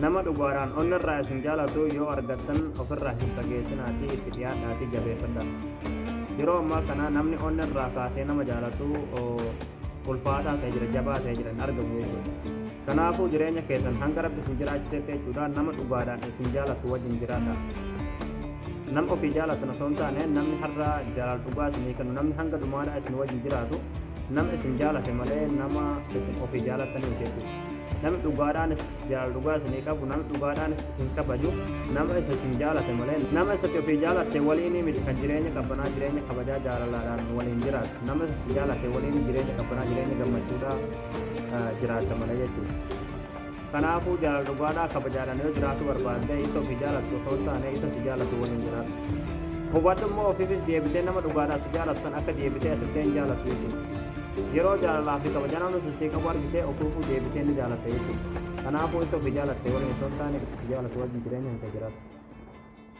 nama dhugaadhaan onnirraa isin jaalatu yoo argattan ofirraa hin fageessinaati itti dhiyaadhaati jabeeffadha. Yeroo ammaa kana namni onnirraa kaasee nama jaalatu ulfaataa ta'e jira, jabaa ta'e jira hin argamu jechuudha. Kanaafuu jireenya keessan hanga rabbi isin jiraachisetti jechuudha nama dhugaadhaan isin jaalatu wajjin jiraadha. Nam ofii jaalatan osoo hin taane namni har'a jaalala dhugaa isinii kennu namni hanga dhumaadhaa isin wajjin jiraatu nama isin jaalate malee nama isin ofii jaalatanii jechuudha. Namni dhugaadhaanis jaalala dhugaa isinii qabu namni dhugaadhaanis isin kabaju nama isin jaalate malee nama isatti ofii jaalate waliin miti kan jireenya qabbanaa jireenya kabajaa jaalalaadhaan waliin jiraatu nama isin jaalate waliin jireenya qabbanaa jireenya gammachuudhaa jiraata malee jechuudha. Kanaafuu jaalala dhugaadhaa kabajaadhaan yoo jiraatu barbaadde isa ofii jaalatu osoo hin taane isa si jaalatu waliin jiraatu. Hubadhu immoo ofiifis deebitee nama dhugaadhaa si jaalatu san akka deebitee asittee hin jaalatu jechuudha. Yeroo jaalalaa fi kabaja namni sitti qabu argitee ofiifuu deebitee ni jaalata jechuudha. Kanaafuu isa ofii jaalatte waliin osoo hin taane isa si jaalatu wajjin jireenya hin jiraatu.